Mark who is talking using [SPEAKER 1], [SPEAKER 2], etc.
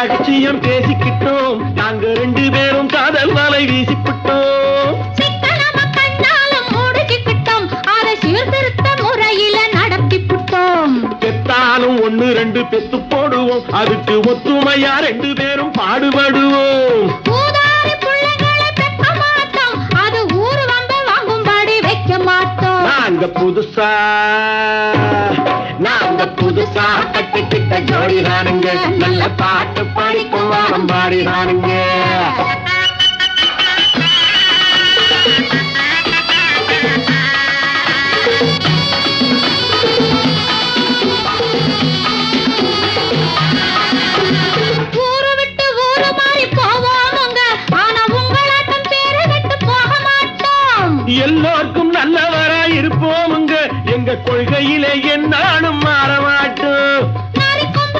[SPEAKER 1] ரகசியம் பேசிக்கிட்டோம், நாங்க 2 பேரும் காதல் வலை வீசிக்கிட்டோம்.
[SPEAKER 2] சீர்திருத்த முறையில நடத்திவிட்டோம்.
[SPEAKER 1] பெத்தாலும் 1 2 பெத்து போடுவோம், அதுக்கு ஒத்துமையா 2 பேரும் பாடுபடுவோம்.
[SPEAKER 2] ஊதாரி பிள்ளைகளை பெக்க மாட்டோம், அது ஊரு வந்து வாங்கும்படி வைக்க மாட்டோம்.
[SPEAKER 1] நாங்க புதுசா கட்டிக்கிட்ட ஜோடிதானுங்க, நல்ல பாட்டு படிக்கும் வாரம் பாடிதானுங்க.